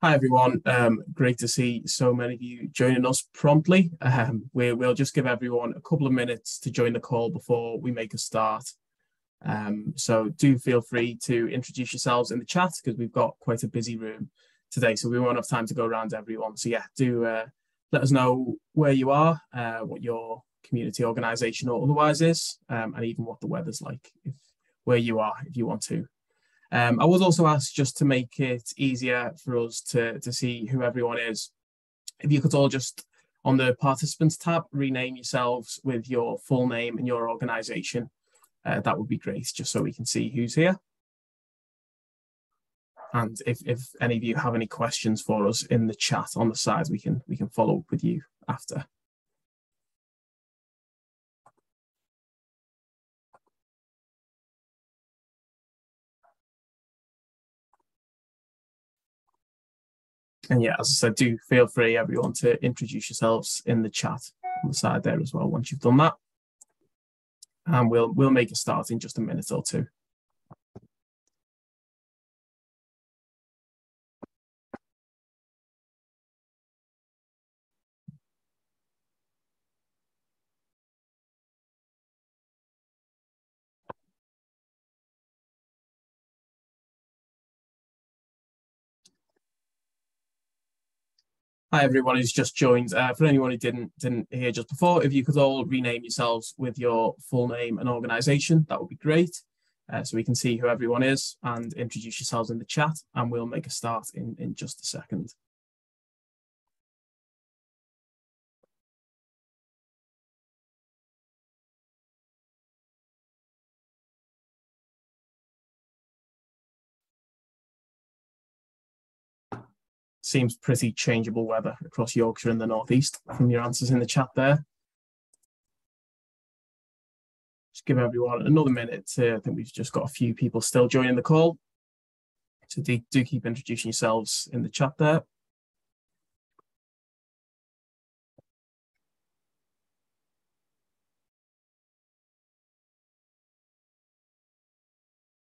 Hi everyone. Great to see so many of you joining us promptly. We'll just give everyone a couple of minutes to join the call before we make a start. So do feel free to introduce yourselves in the chat because we've got quite a busy room today, so we won't have time to go around everyone. So yeah, do let us know where you are, what your community organisation or otherwise is, and even what the weather's like where you are if you want to. I was also asked, just to make it easier for us to see who everyone is, if you could all just, on the participants tab, rename yourselves with your full name and your organisation. That would be great, just so we can see who's here. And if any of you have any questions for us in the chat on the side, we can follow up with you after. And yeah, as I said, do feel free, everyone, to introduce yourselves in the chat on the side there as well once you've done that. And we'll make a start in just a minute or two. Hi everyone who's just joined. For anyone who didn't hear just before, if you could all rename yourselves with your full name and organisation, that would be great. So we can see who everyone is, and introduce yourselves in the chat, and we'll make a start in just a second. Seems pretty changeable weather across Yorkshire and the northeast from your answers in the chat there. Just give everyone another minute I think we've just got a few people still joining the call. So do keep introducing yourselves in the chat there.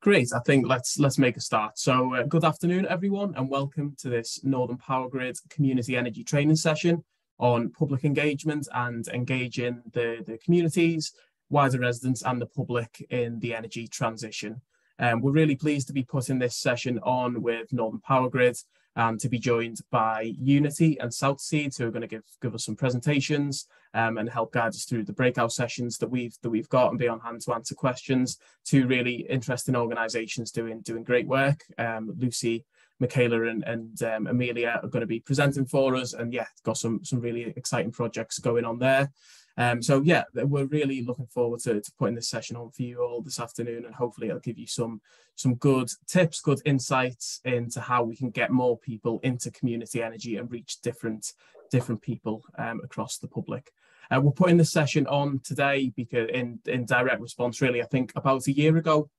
Great, I think let's make a start. So good afternoon, everyone, and welcome to this Northern Powergrid Community Energy Training Session on public engagement and engaging the communities, wider residents and the public in the energy transition. We're really pleased to be putting this session on with Northern Powergrid and to be joined by Unity and Southseed, who are going to give us some presentations and help guide us through the breakout sessions that we've got, and be on hand to answer questions. Two really interesting organisations doing great work. Lucy, Michaela and Amelia are going to be presenting for us, and yeah, got some really exciting projects going on there. So yeah, we're really looking forward to putting this session on for you all this afternoon, and hopefully it'll give you some good tips, good insights into how we can get more people into community energy and reach different people across the public. We're putting this session on today because in direct response, really, I think about a year ago,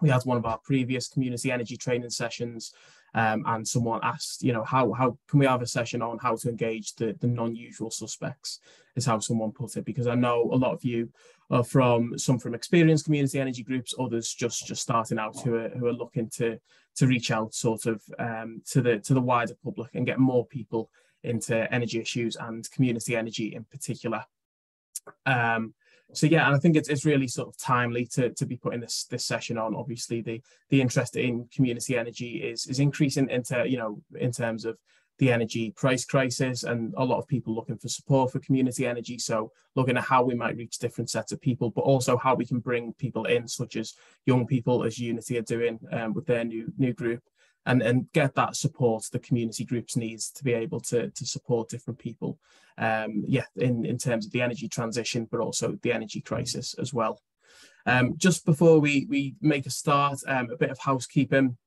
we had one of our previous community energy training sessions, and someone asked, how can we have a session on how to engage the non-usual suspects, is how someone put it, because I know a lot of you are from experienced community energy groups, others just starting out who are looking to reach out sort of to the wider public and get more people into energy issues and community energy in particular. So yeah, and I think it's really sort of timely to be putting this session on. Obviously, the interest in community energy is increasing in terms of the energy price crisis, and a lot of people looking for support for community energy. So looking at how we might reach different sets of people, but also how we can bring people in, such as young people, as Unity are doing with their new group, and get that support the community groups needs to be able to support different people, in terms of the energy transition, but also the energy crisis as well. Just before we make a start, a bit of housekeeping.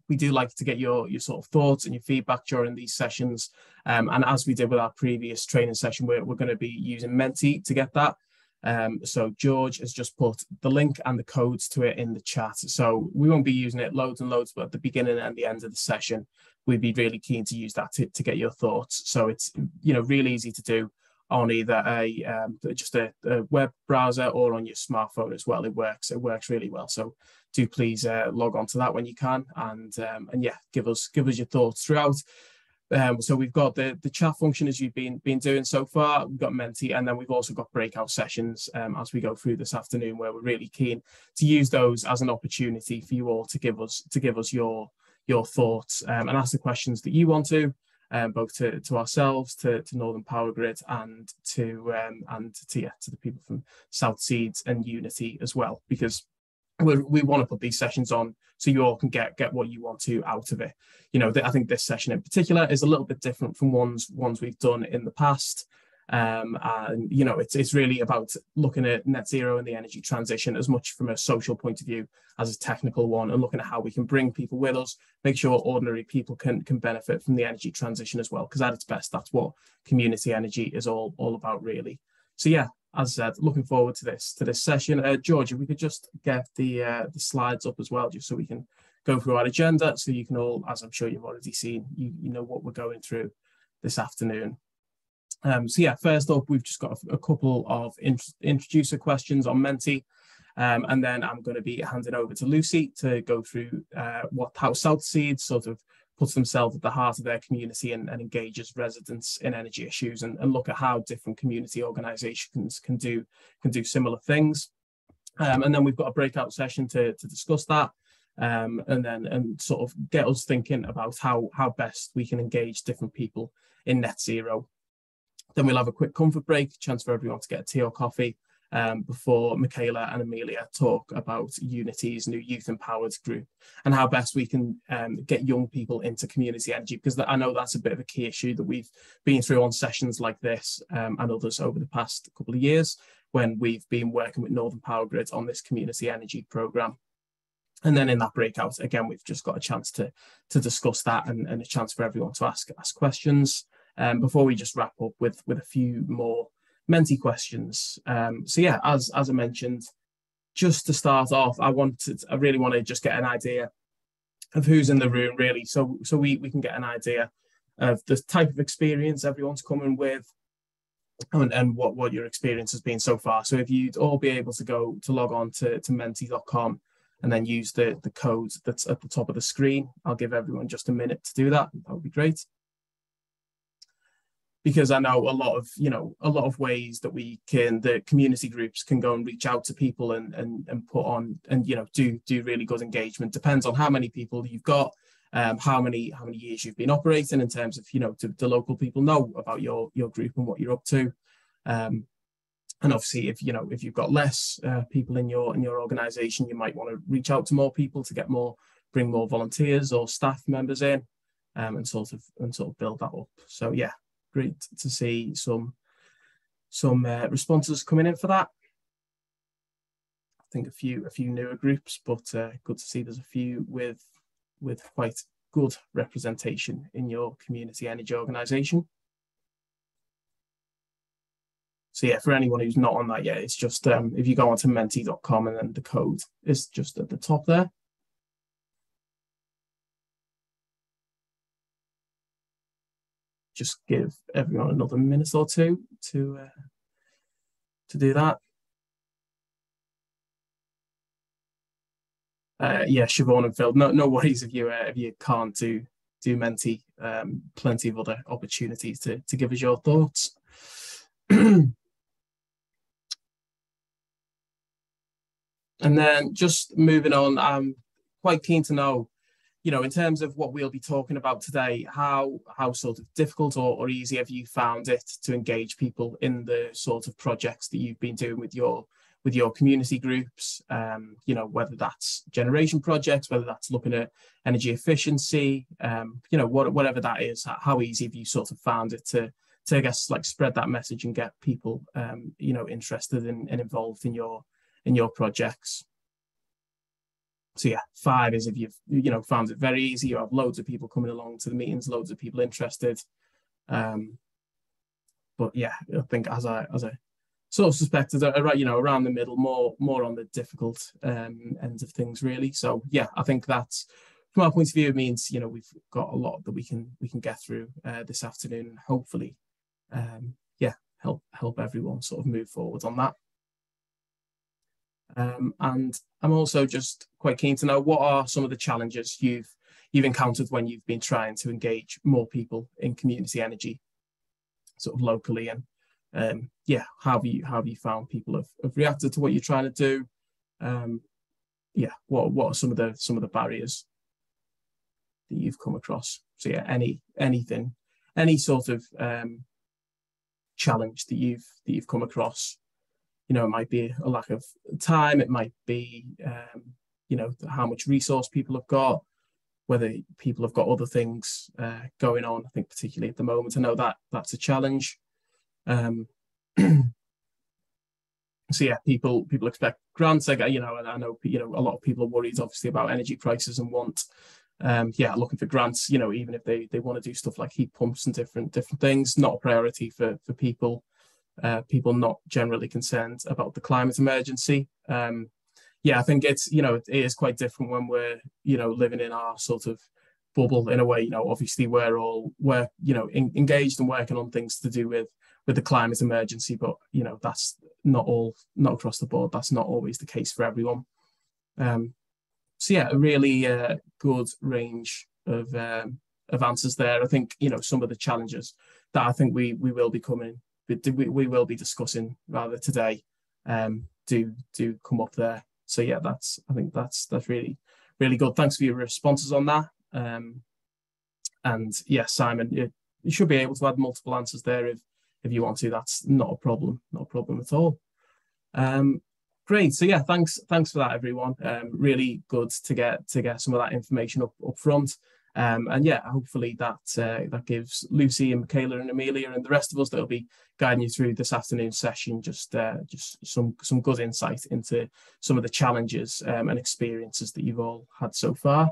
We do like to get your sort of thoughts and your feedback during these sessions. And as we did with our previous training session, we're going to be using Menti to get that. So George has just put the link and the codes to it in the chat. So we won't be using it loads and loads, but at the beginning and the end of the session, we'd be really keen to use that to get your thoughts. So it's really easy to do. on either just a web browser or on your smartphone as well. It works really well. So do please log on to that when you can, and yeah, give us your thoughts throughout. So we've got the chat function as you've been doing so far. We've got Menti, and then we've also got breakout sessions as we go through this afternoon, where we're really keen to use those as an opportunity for you all to give us your thoughts and ask the questions that you want to, both to ourselves, to Northern Powergrid, and to the people from South Seeds and Unity as well, because we want to put these sessions on so you all can get what you want to out of it. You know, I think this session in particular is a little bit different from ones we've done in the past. And you know, it's really about looking at net zero and the energy transition as much from a social point of view as a technical one, and looking at how we can bring people with us, make sure ordinary people can benefit from the energy transition as well, because at its best, that's what community energy is all about, really. So yeah, as I said, looking forward to this session. George, if we could just get the slides up as well, just so we can go through our agenda, so you can all, as I'm sure you've already seen, you know what we're going through this afternoon. So yeah, first up, we've just got a couple of introducer questions on Menti, and then I'm going to be handing over to Lucy to go through how South Seeds sort of puts themselves at the heart of their community and engages residents in energy issues, and look at how different community organisations can do similar things. And then we've got a breakout session to discuss that, and sort of get us thinking about how best we can engage different people in net zero. Then we'll have a quick comfort break, chance for everyone to get a tea or coffee, before Michaela and Amelia talk about Unity's new Youth Empowered group and how best we can get young people into community energy, because I know that's a bit of a key issue that we've been through on sessions like this and others over the past couple of years, when we've been working with Northern Powergrid on this community energy programme. And then in that breakout, again, we've just got a chance to discuss that, and a chance for everyone to ask questions, before we just wrap up with a few more Menti questions. So yeah, as I mentioned, just to start off, I really want to just get an idea of who's in the room, really, so we can get an idea of the type of experience everyone's coming with, and what your experience has been so far. So if you'd all be able to log on to menti.com and then use the code that's at the top of the screen. I'll give everyone just a minute to do that. That would be great. Because I know a lot of ways that the community groups can go and reach out to people and put on, and do really good engagement. Depends on how many people you've got, how many years you've been operating, in terms of the local people know about your group and what you're up to. And obviously, if you've got less people in your organisation, you might want to reach out to more people to bring more volunteers or staff members in, and sort of build that up. So yeah. Great to see some responses coming in for that. I think a few newer groups, but good to see there's a few with quite good representation in your community energy organisation. So yeah, for anyone who's not on that yet, it's just if you go onto menti.com, and then the code is just at the top there. Just give everyone another minute or two to do that. Yeah, Siobhan and Phil, no worries if you can't do Menti. Plenty of other opportunities to give us your thoughts. And then just moving on, I'm quite keen to know, in terms of what we'll be talking about today, how sort of difficult or easy have you found it to engage people in the sort of projects that you've been doing with your community groups? Whether that's generation projects, whether that's looking at energy efficiency, whatever that is, how easy have you sort of found it to I guess, like, spread that message and get people, interested and involved in your projects? So yeah, 5 is if you've found it very easy. You have loads of people coming along to the meetings, loads of people interested. But yeah, I think as I sort of suspected, around the middle, more on the difficult ends of things, really. So yeah, I think that's, from our point of view, it means we've got a lot that we can get through this afternoon, and hopefully, help everyone sort of move forward on that. And I'm also just quite keen to know, what are some of the challenges you've encountered when you've been trying to engage more people in community energy, sort of locally, and yeah, how have you found people have reacted to what you're trying to do? Yeah, what are some of the barriers that you've come across? So yeah, anything, any sort of challenge that you've come across. You know, it might be a lack of time. It might be, you know, how much resource people have got, whether people have got other things going on. I think particularly at the moment, I know that's a challenge. So yeah, people expect grants. You know, and I know, you know, a lot of people are worried, obviously, about energy prices and want, yeah, looking for grants. You know, even if they want to do stuff like heat pumps and different things, not a priority for people. People not generally concerned about the climate emergency. Yeah, I think it's, you know, it is quite different when we're, you know, living in our sort of bubble in a way. You know, obviously we're you know, engaged and working on things to do with the climate emergency, but you know, that's not across the board. That's not always the case for everyone. So yeah, a really good range of answers there. I think, you know, some of the challenges that I think we will be we will be discussing rather today do come up there. So yeah, I think that's really good. Thanks for your responses on that. And yeah, Simon, you should be able to add multiple answers there if you want to. That's not a problem at all. Great. So yeah, thanks for that, everyone. Really good to get some of that information up front. And yeah, hopefully that gives Lucy and Michaela and Amelia and the rest of us that'll be guiding you through this afternoon's session just some good insight into some of the challenges and experiences that you've all had so far.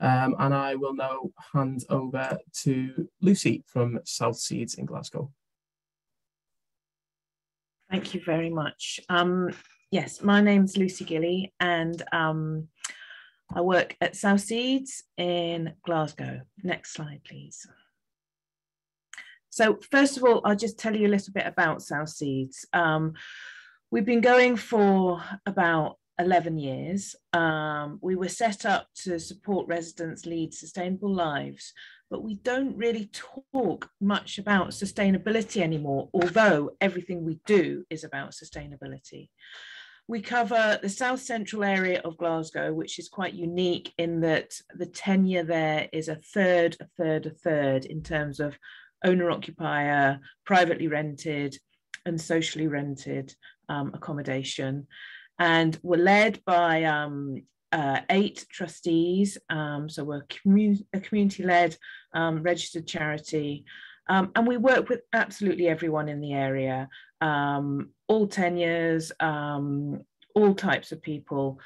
And I will now hand over to Lucy from South Seeds in Glasgow. Thank you very much. Yes, my name's Lucy Gilly, and I work at South Seeds in Glasgow. Next slide, please. So first of all, I'll just tell you a little bit about South Seeds. We've been going for about 11 years. We were set up to support residents lead sustainable lives, but we don't really talk much about sustainability anymore, although everything we do is about sustainability. We cover the south central area of Glasgow, which is quite unique in that the tenure there is a third in terms of owner-occupier, privately rented and socially rented accommodation. And we're led by 8 trustees, so we're a community-led registered charity, and we work with absolutely everyone in the area, all tenures, all types of people.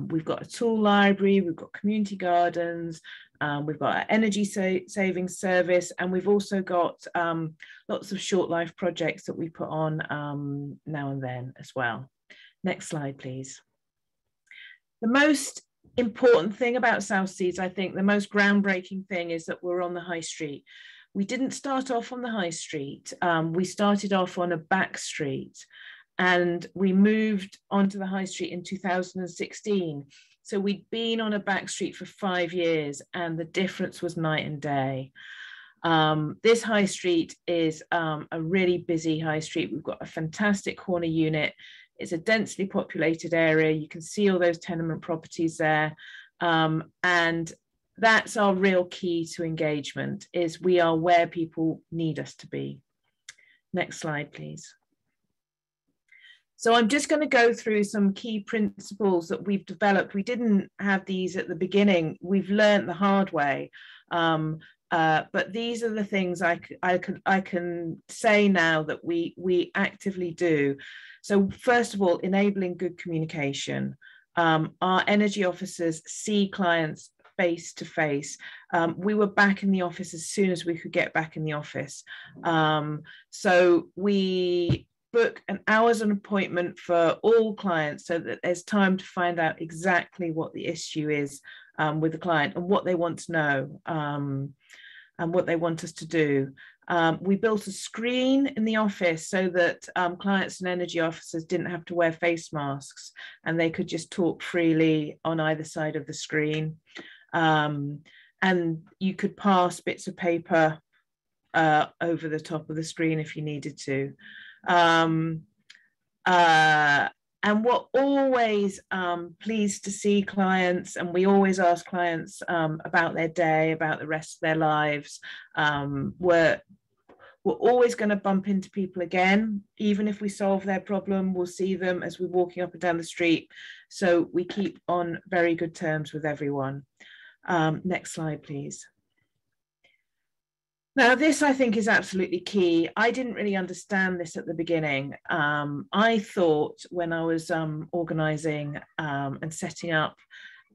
We've got a tool library, we've got community gardens, we've got an energy saving service, and we've also got lots of short life projects that we put on now and then as well. Next slide, please. The most important thing about South Seeds, I think the most groundbreaking thing, is that we're on the high street. We didn't start off on the high street. We started off on a back street, and we moved onto the high street in 2016. So we'd been on a back street for 5 years, and the difference was night and day. This high street is a really busy high street. We've got a fantastic corner unit. It's a densely populated area. You can see all those tenement properties there. And that's our real key to engagement, is we are where people need us to be. Next slide, please. So I'm just going to go through some key principles that we've developed. We didn't have these at the beginning. We've learned the hard way. But these are the things I can say now that we actively do. So first of all, enabling good communication. Our energy officers see clients face to face. We were back in the office as soon as we could get back in the office. So we book an hour's an appointment for all clients so that there's time to find out exactly what the issue is with the client and what they want to know. and what they want us to do. We built a screen in the office so that clients and energy officers didn't have to wear face masks, and they could just talk freely on either side of the screen. And you could pass bits of paper over the top of the screen if you needed to. And we're always pleased to see clients, and we always ask clients about their day, about the rest of their lives. We're always going to bump into people again. Even if we solve their problem, we'll see them as we're walking up and down the street. So we keep on very good terms with everyone. Next slide, please. Now, this, I think, is absolutely key. I didn't really understand this at the beginning. I thought when I was organising and setting up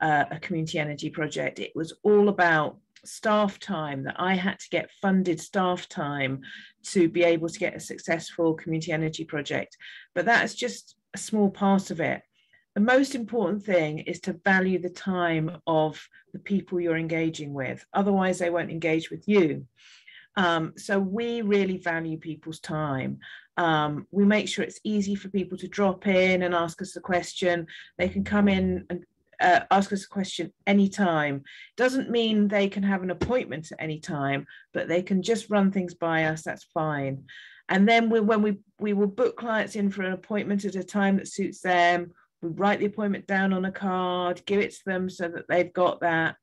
a community energy project, it was all about staff time, that I had to get funded staff time to be able to get a successful community energy project. But that's just a small part of it. The most important thing is to value the time of the people you're engaging with. Otherwise, they won't engage with you. So we really value people's time. We make sure it's easy for people to drop in and ask us a question. They can come in and ask us a question anytime. Doesn't mean they can have an appointment at any time, but they can just run things by us. That's fine. And then when we will book clients in for an appointment at a time that suits them. We write the appointment down on a card, give it to them so that they've got that.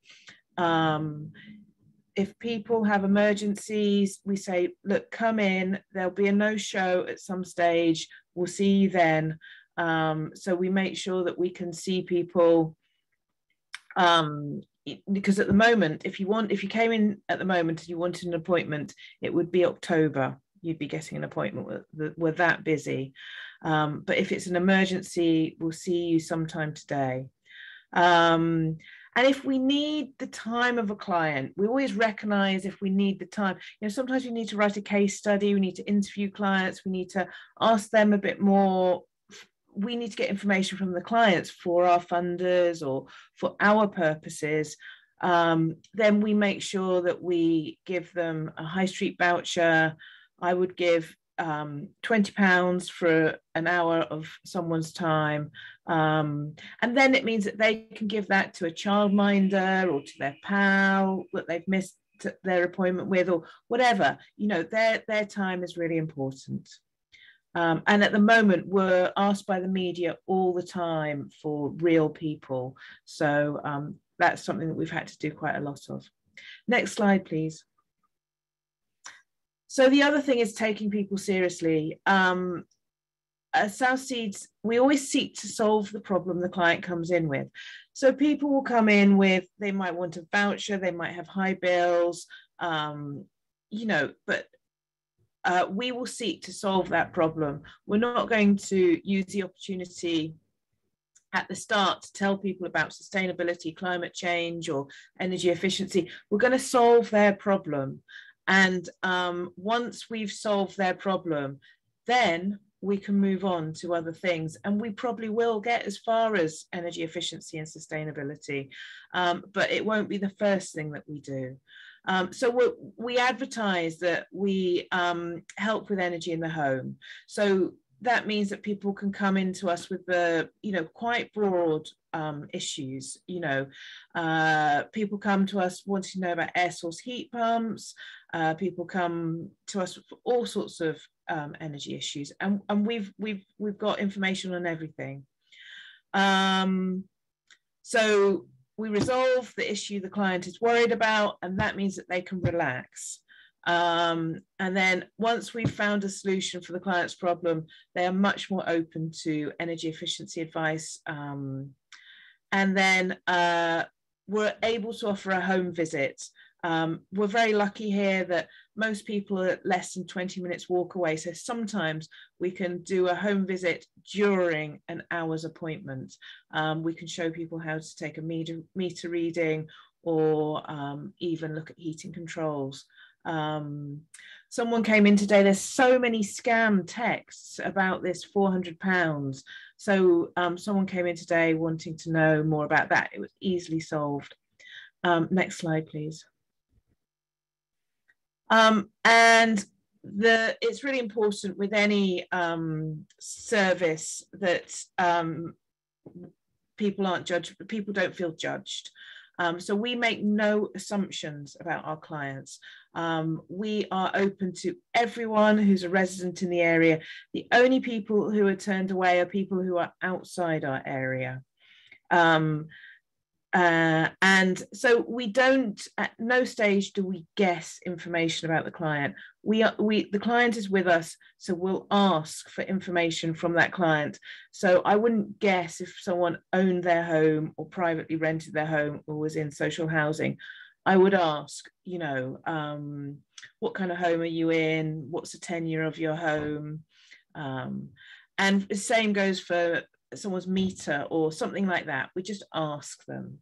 If people have emergencies, we say, look, come in, there'll be a no-show at some stage, we'll see you then. So we make sure that we can see people, because at the moment, if you came in at the moment and you wanted an appointment, it would be October, you'd be getting an appointment, we're that busy. But if it's an emergency, we'll see you sometime today. And if we need the time of a client, we always recognize if we need the time. You know, sometimes we need to write a case study, we need to interview clients, we need to ask them a bit more. We need to get information from the clients for our funders or for our purposes. Then we make sure that we give them a high street voucher. I would give £20 for an hour of someone's time, and then it means that they can give that to a childminder or to their pal that they've missed their appointment with, or whatever. You know, their time is really important. And at the moment, we're asked by the media all the time for real people, so that's something that we've had to do quite a lot of. Next slide, please. So the other thing is taking people seriously. South Seeds, we always seek to solve the problem the client comes in with. So people will come in with, they might want a voucher, they might have high bills, you know, but we will seek to solve that problem. We're not going to use the opportunity at the start to tell people about sustainability, climate change, or energy efficiency. We're going to solve their problem. And once we've solved their problem, then we can move on to other things. And we probably will get as far as energy efficiency and sustainability, but it won't be the first thing that we do. So we advertise that we help with energy in the home. So that means that people can come into us with the, you know, quite broad issues. You know, people come to us wanting to know about air source heat pumps. People come to us for all sorts of energy issues, and we've got information on everything. So we resolve the issue the client is worried about, and that means that they can relax. And then once we've found a solution for the client's problem, they are much more open to energy efficiency advice. And then we're able to offer a home visit. We're very lucky here that most people are less than 20 minutes walk away. So sometimes we can do a home visit during an hour's appointment. We can show people how to take a meter reading, or even look at heating controls. Someone came in today, there's so many scam texts about this £400. So someone came in today wanting to know more about that. It was easily solved. Next slide, please. And it's really important with any service that people aren't judged, but people don't feel judged. So we make no assumptions about our clients. We are open to everyone who's a resident in the area. The only people who are turned away are people who are outside our area. And so we don't, at no stage do we guess information about the client. The client is with us, so we'll ask for information from that client. So I wouldn't guess if someone owned their home or privately rented their home or was in social housing. I would ask, you know, what kind of home are you in? What's the tenure of your home? And the same goes for someone's meter or something like that. We just ask them.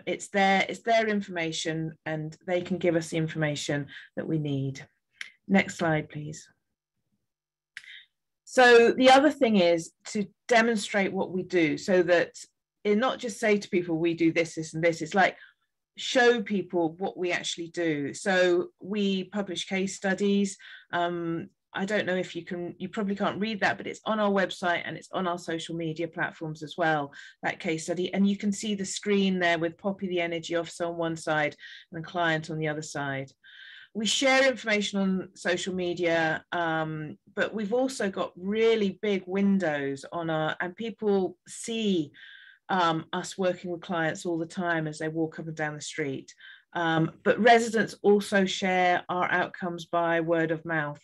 It's their information, and they can give us the information that we need. Next slide, please. So the other thing is to demonstrate what we do, so that not just say to people, we do this, this, and this. It's like, show people what we actually do. So we publish case studies. I don't know if you probably can't read that, but it's on our website and it's on our social media platforms as well, that case study. And you can see the screen there with Poppy, the energy officer, on one side and the client on the other side. We share information on social media, but we've also got really big windows on and people see us working with clients all the time as they walk up and down the street. But residents also share our outcomes by word of mouth.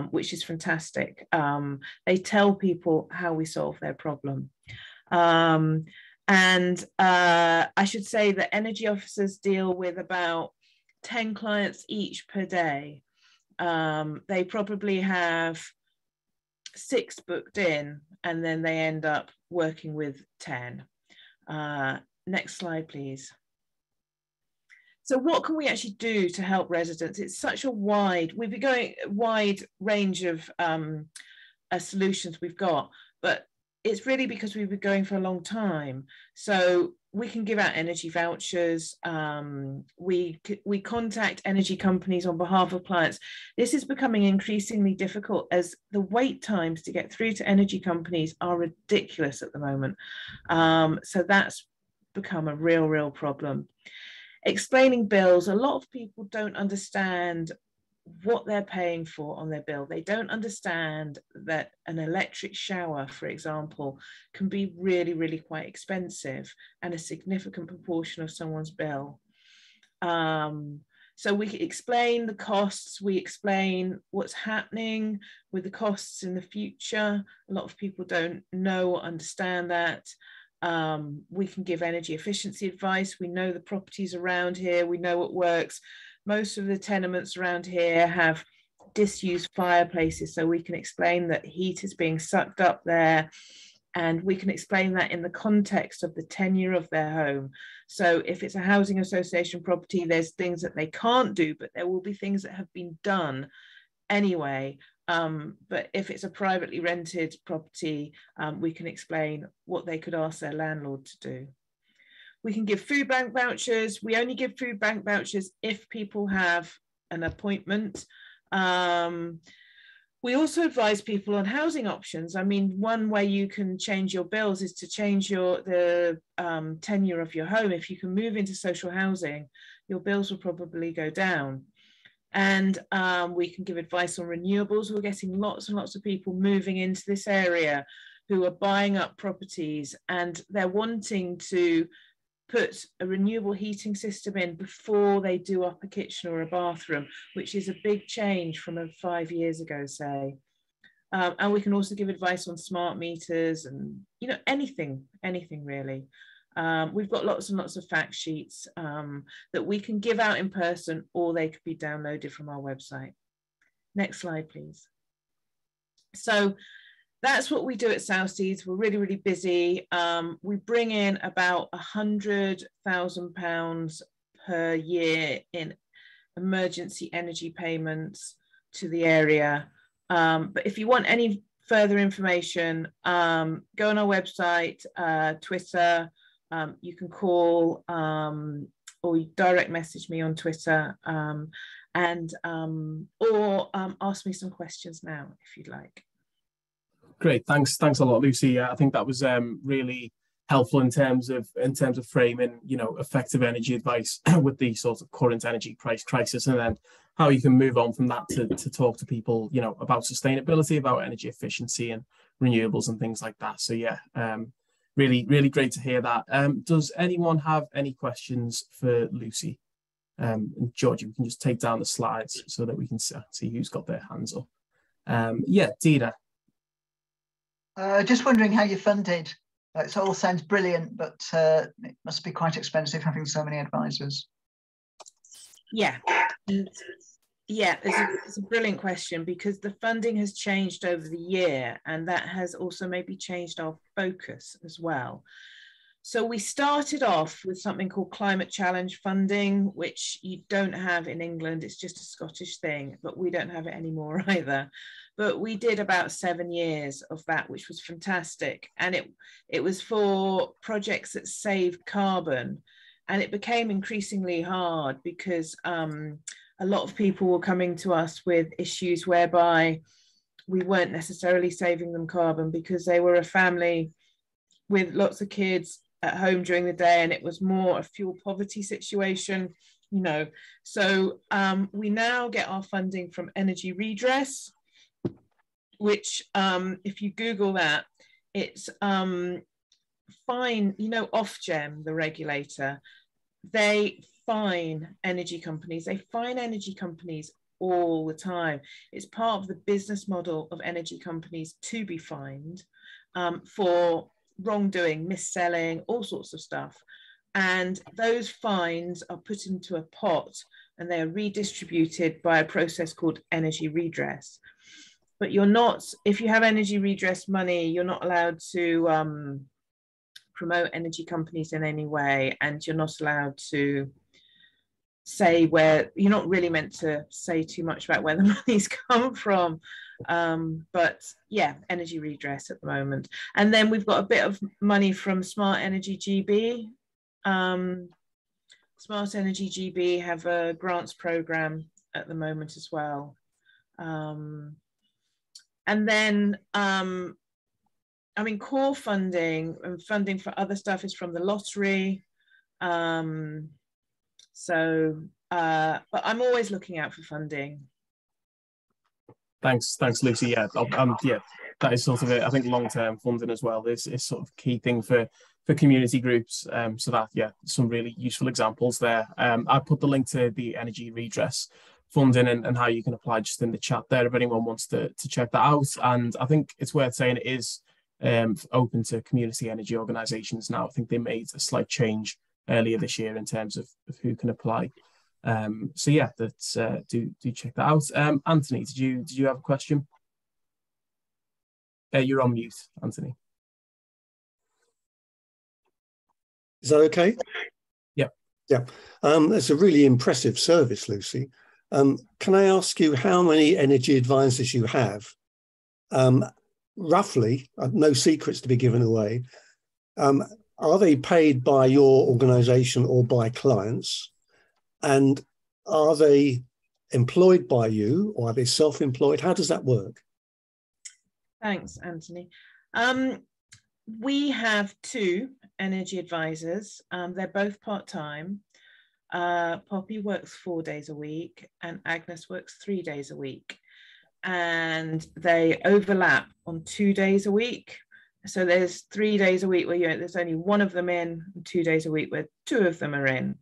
Which is fantastic. They tell people how we solve their problem. And I should say that energy officers deal with about 10 clients each per day. They probably have 6 booked in, and then they end up working with 10. Next slide, please. So what can we actually do to help residents? It's such a wide range of solutions we've got, but it's really because we've been going for a long time. So we can give out energy vouchers. We contact energy companies on behalf of clients. This is becoming increasingly difficult as the wait times to get through to energy companies are ridiculous at the moment. So that's become a real problem. Explaining bills, a lot of people don't understand what they're paying for on their bill. They don't understand that an electric shower, for example, can be really quite expensive and a significant proportion of someone's bill. So we explain the costs, we explain what's happening with the costs in the future. A lot of people don't know or understand that. We can give energy efficiency advice. We know the properties around here. We know what works. Most of the tenements around here have disused fireplaces, so we can explain that heat is being sucked up there, and we can explain that in the context of the tenure of their home. So if it's a housing association property, there's things that they can't do, but there will be things that have been done anyway. But if it's a privately rented property, we can explain what they could ask their landlord to do. We can give food bank vouchers. We only give food bank vouchers if people have an appointment. We also advise people on housing options. I mean, one way you can change your bills is to change the tenure of your home. If you can move into social housing, your bills will probably go down. And we can give advice on renewables. We're getting lots and lots of people moving into this area who are buying up properties, and they're wanting to put a renewable heating system in before they do up a kitchen or a bathroom, which is a big change from 5 years ago, say. And we can also give advice on smart meters and, you know, anything really. We've got lots and lots of fact sheets that we can give out in person, or they could be downloaded from our website. Next slide, please. So that's what we do at Southseeds. We're really busy. We bring in about £100,000 per year in emergency energy payments to the area. But if you want any further information, go on our website, Twitter. You can call or direct message me on Twitter, and or ask me some questions now if you'd like. Great, thanks a lot, Lucy. Yeah, I think that was really helpful in terms of framing, you know, effective energy advice with the sort of current energy price crisis, and then how you can move on from that to talk to people, you know, about sustainability, about energy efficiency and renewables and things like that. So yeah, really great to hear that. Does anyone have any questions for Lucy? And Georgie, we can just take down the slides so that we can see who's got their hands up. Yeah, Dina. Just wondering how you're funded. It all sounds brilliant, but it must be quite expensive having so many advisors. Yeah, it's a brilliant question, because the funding has changed over the year, and that has also maybe changed our focus as well. So we started off with something called Climate Challenge funding, which you don't have in England. It's just a Scottish thing, but we don't have it anymore either. But we did about 7 years of that, which was fantastic. And it was for projects that saved carbon. And it became increasingly hard because a lot of people were coming to us with issues whereby we weren't necessarily saving them carbon because they were a family with lots of kids at home during the day, and it was more a fuel poverty situation, you know. So we now get our funding from Energy Redress, which if you Google that, it's fine, you know, Ofgem, the regulator, they fine energy companies. They fine energy companies all the time. It's part of the business model of energy companies to be fined for wrongdoing, mis-selling, all sorts of stuff. And those fines are put into a pot and they are redistributed by a process called Energy Redress. But you're not, if you have Energy Redress money, you're not allowed to promote energy companies in any way, and you're not allowed to say where, you're not really meant to say too much about where the money's come from. But yeah, Energy Redress at the moment. And then we've got a bit of money from Smart Energy GB. Smart Energy GB have a grants program at the moment as well. And then, I mean, core funding and funding for other stuff is from the lottery. But I'm always looking out for funding. Thanks, Lucy. Yeah, yeah, that is sort of it. I think long-term funding as well is sort of key thing for community groups. So that, yeah, some really useful examples there. I put the link to the Energy Redress funding and how you can apply just in the chat there if anyone wants to check that out. And I think it's worth saying it is open to community energy organisations now. I think they made a slight change earlier this year in terms of who can apply. So yeah, that's do check that out. Anthony, did you have a question? You're on mute, Anthony. Is that okay? Yeah. Yeah. That's a really impressive service, Lucy. Can I ask you how many energy advisors you have? Roughly, no secrets to be given away. Are they paid by your organisation or by clients? And are they employed by you, or are they self-employed? How does that work? Thanks, Anthony. We have 2 energy advisors. They're both part-time. Poppy works 4 days a week and Agnes works 3 days a week. And they overlap on 2 days a week. So there's 3 days a week where there's only one of them in, and 2 days a week where 2 of them are in.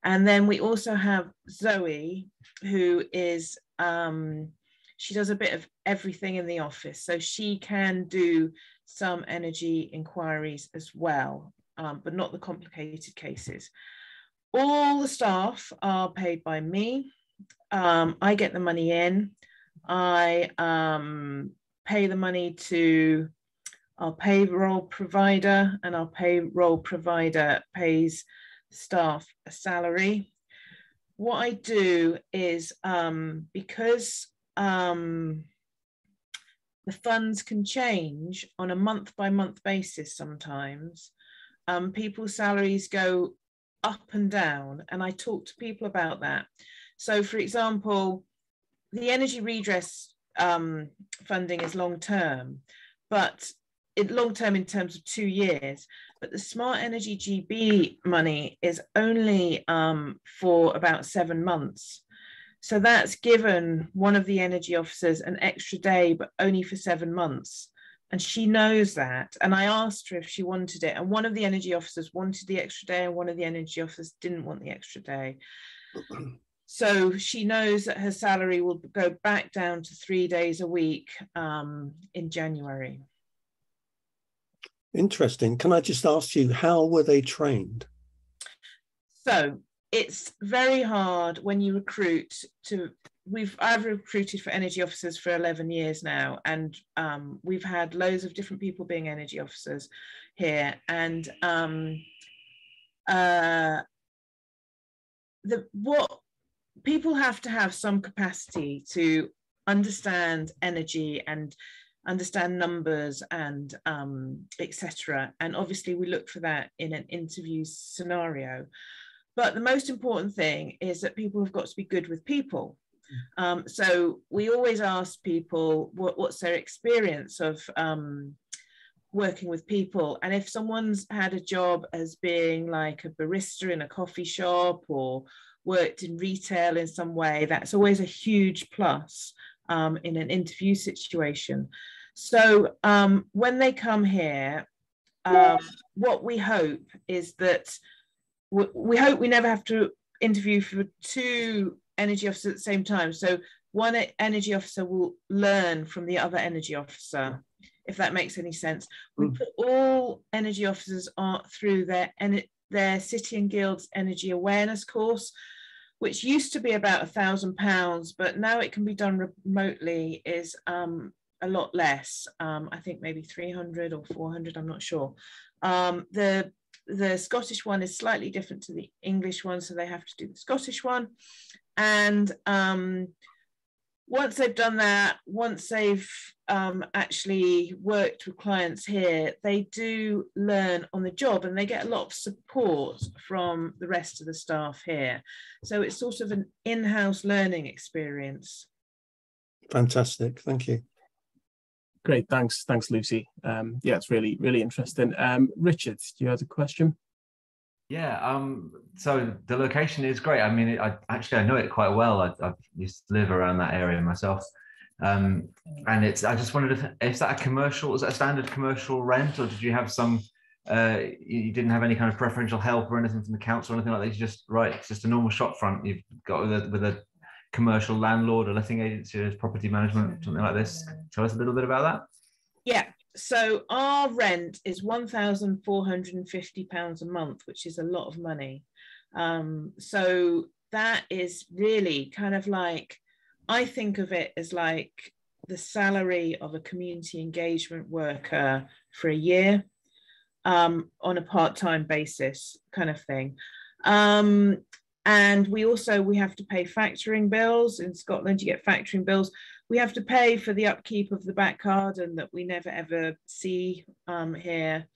And then we also have Zoe, who is, she does a bit of everything in the office. So she can do some energy inquiries as well, but not the complicated cases. All the staff are paid by me. I get the money in. I pay the money to our payroll provider, and our payroll provider pays staff a salary. What I do is, because the funds can change on a month-by-month basis sometimes, people's salaries go up and down, and I talk to people about that. So, for example, the energy redress funding is long term, but long term in terms of 2 years. But the Smart Energy GB money is only for about 7 months. So that's given one of the energy officers an extra day, but only for 7 months. And she knows that. And I asked her if she wanted it. And one of the energy officers wanted the extra day, and one of the energy officers didn't want the extra day. So she knows that her salary will go back down to 3 days a week in January. Interesting. Can I just ask you, how were they trained? So it's very hard when you recruit to, I've recruited for energy officers for 11 years now, and we've had loads of different people being energy officers here. And what people have to have some capacity to understand energy and understand numbers and etc. And obviously we look for that in an interview scenario. But the most important thing is that people have got to be good with people. So we always ask people what's their experience of working with people. And if someone's had a job as being like a barista in a coffee shop or worked in retail in some way, that's always a huge plus in an interview situation. So when they come here, what we hope is that we hope we never have to interview for 2 energy officers at the same time. So one energy officer will learn from the other energy officer, if that makes any sense. We put all energy officers through their City and Guilds energy awareness course, which used to be about £1,000, but now it can be done remotely, is a lot less. I think maybe 300 or 400, I'm not sure. The Scottish one is slightly different to the English one, so they have to do the Scottish one. And once they've done that, once they've actually worked with clients here, they do learn on the job, and they get a lot of support from the rest of the staff here. So it's sort of an in-house learning experience. Fantastic, thank you. Great, thanks, Lucy. Yeah, it's really, really interesting. Richard, do you have a question? Yeah, so the location is great. I mean, I know it quite well. I used to live around that area myself. And I just wondered if that a commercial, was that a standard commercial rent, or did you have some, you didn't have any kind of preferential help or anything from the council or anything like that? You just, right, it's just a normal shop front you've got with a commercial landlord or letting agency or property management, something like this. Tell us a little bit about that. Yeah, so our rent is £1,450 a month, which is a lot of money. So that is really kind of like, I think of it as like the salary of a community engagement worker for a year on a part-time basis kind of thing. And we have to pay factoring bills. In Scotland, you get factoring bills. We have to pay for the upkeep of the back garden that we never ever see here.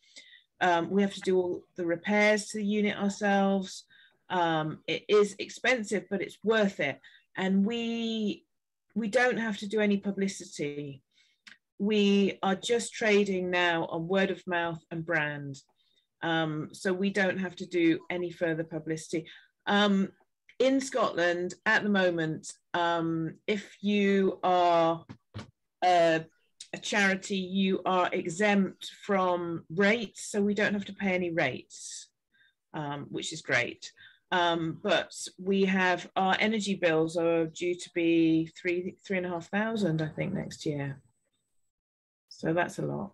We have to do all the repairs to the unit ourselves. It is expensive, but it's worth it. And we don't have to do any publicity. We are just trading now on word of mouth and brand. So we don't have to do any further publicity. In Scotland at the moment, if you are a charity, you are exempt from rates, so we don't have to pay any rates, which is great. But we have, our energy bills are due to be £3,500, I think, next year. So that's a lot.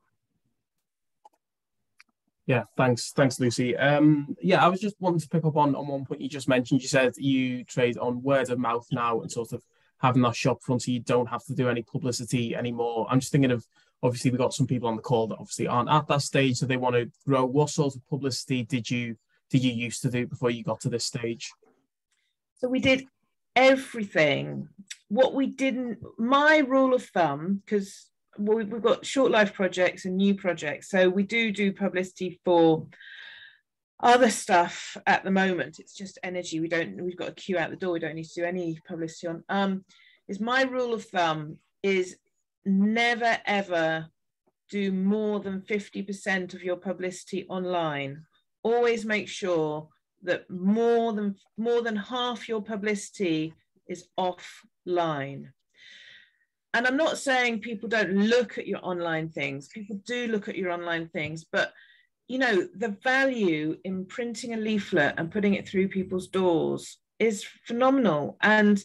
Yeah, thanks, Lucy. Yeah, I was just wanting to pick up on one point you just mentioned. You said you trade on word of mouth now and sort of having that shop front, so you don't have to do any publicity anymore. I'm just thinking of, obviously, we've got some people on the call that obviously aren't at that stage, so they want to grow. What sort of publicity did you used to do before you got to this stage? So we did everything. What we didn't, my rule of thumb, because we've got short life projects and new projects, so we do publicity for other stuff at the moment, it's just energy. We've got a queue out the door. We don't need to do any publicity on. Is my rule of thumb is never ever do more than 50% of your publicity online. Always make sure that more than half your publicity is offline. And I'm not saying people don't look at your online things. People do look at your online things, but you know, the value in printing a leaflet and putting it through people's doors is phenomenal. And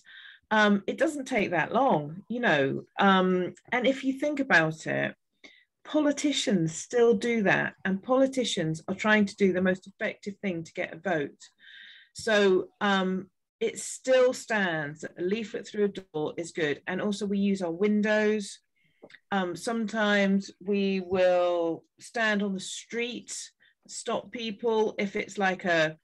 it doesn't take that long, you know. And if you think about it, politicians still do that, and politicians are trying to do the most effective thing to get a vote. So it still stands that a leaflet through a door is good. And also we use our windows. Sometimes we will stand on the street, stop people if it's like a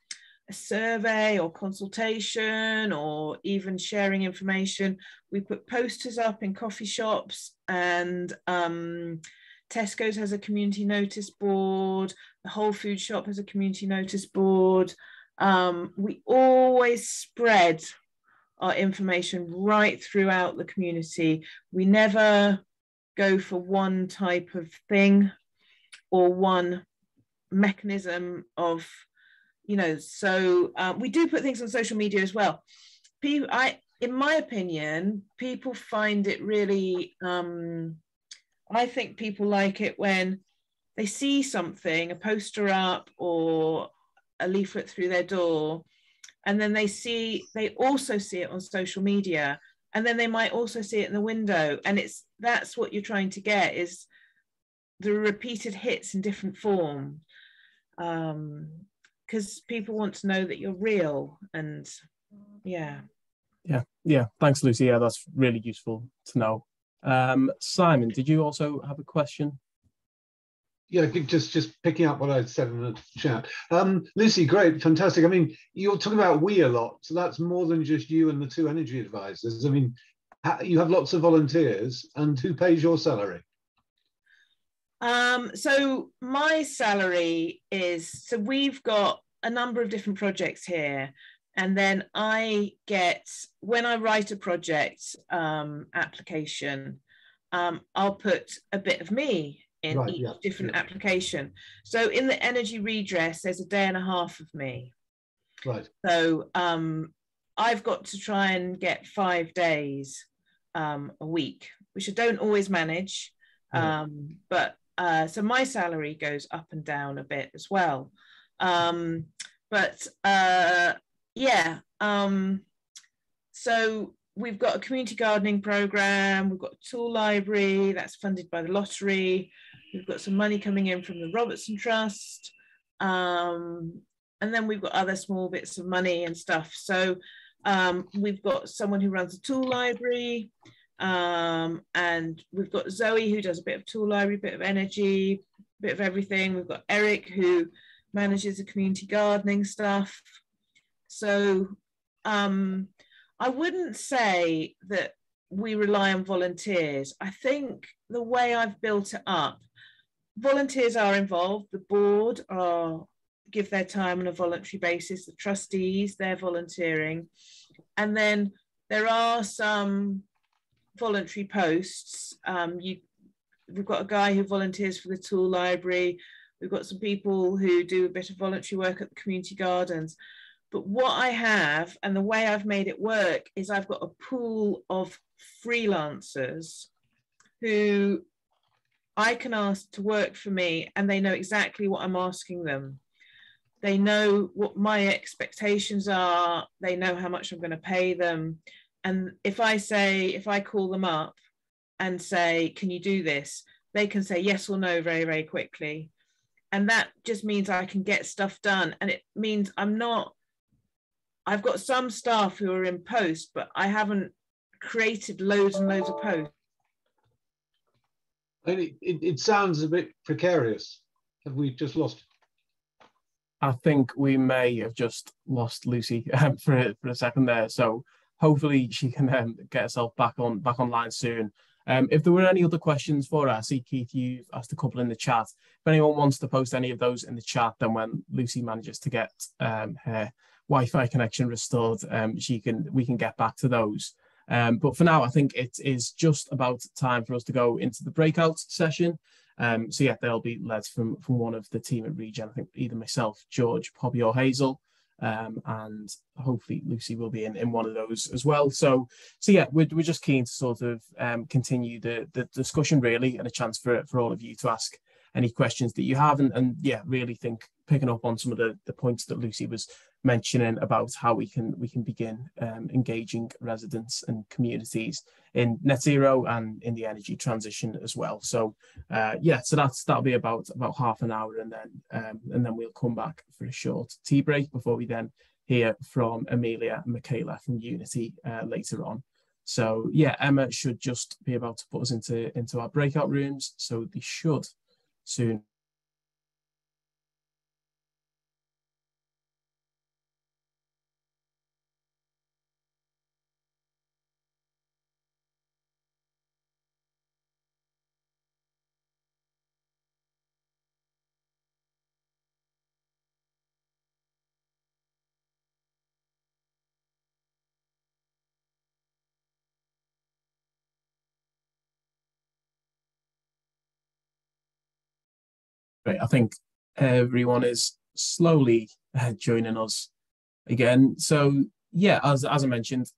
survey or consultation or even sharing information. We put posters up in coffee shops, and Tesco's has a community notice board. The Whole Food shop has a community notice board. We always spread our information right throughout the community. We never go for one type of thing or one mechanism of, you know, so we do put things on social media as well. In my opinion, people find it really, I think people like it when they see something, a poster up or a leaflet through their door, and then they also see it on social media, and then they might also see it in the window. And that's what you're trying to get, is the repeated hits in different form, because people want to know that you're real. And yeah. Thanks, Lucy. Yeah, that's really useful to know. Simon, did you also have a question? Yeah, just picking up what I said in the chat. Lucy, great, fantastic. I mean, you're talking about we a lot, so that's more than just you and the two energy advisors. I mean, you have lots of volunteers, and who pays your salary? So my salary is, so we've got a number of different projects here, and then I get, when I write a project application, I'll put a bit of me in each different application. So in the energy redress, there's a day and a half of me. Right. So I've got to try and get 5 days a week, which I don't always manage. But so my salary goes up and down a bit as well. So we've got a community gardening program. We've got a tool library that's funded by the lottery. We've got some money coming in from the Robertson Trust. And then we've got other small bits of money and stuff. So we've got someone who runs a tool library. And we've got Zoe, who does a bit of tool library, bit of energy, bit of everything. We've got Eric, who manages the community gardening stuff. So I wouldn't say that we rely on volunteers. I think the way I've built it up, volunteers are involved. The board give their time on a voluntary basis. The trustees, they're volunteering. And then there are some voluntary posts. We've got a guy who volunteers for the tool library. We've got some people who do a bit of voluntary work at the community gardens. But what I have, and the way I've made it work, is I've got a pool of freelancers who I can ask to work for me, and they know exactly what I'm asking them. They know what my expectations are. They know how much I'm going to pay them. And if I call them up and say, can you do this? They can say yes or no very, very quickly. And that just means I can get stuff done. And it means I've got some staff who are in post, but I haven't created loads and loads of posts. It sounds a bit precarious. Have we just lost? I think we may have just lost Lucy for a second there. So hopefully she can get herself back online soon. If there were any other questions for us, I see Keith, you've asked a couple in the chat. If anyone wants to post any of those in the chat, then when Lucy manages to get her Wi-Fi connection restored, we can get back to those. But for now, I think it is just about time for us to go into the breakout session. So yeah, they'll be led from one of the team at Regen. I think either myself, George, Poppy, or Hazel. And hopefully Lucy will be in one of those as well. So yeah, we're just keen to sort of continue the discussion really, and a chance for all of you to ask any questions that you have, and yeah, really think picking up on some of the points that Lucy was mentioning about how we can begin engaging residents and communities in net zero and in the energy transition as well. So yeah, so that'll be about half an hour, and then we'll come back for a short tea break before we then hear from Amelia and Michaela from Unity later on. So yeah, Emma should just be about to put us into our breakout rooms, so they should soon. Great, I think everyone is slowly joining us again. So yeah, as I mentioned,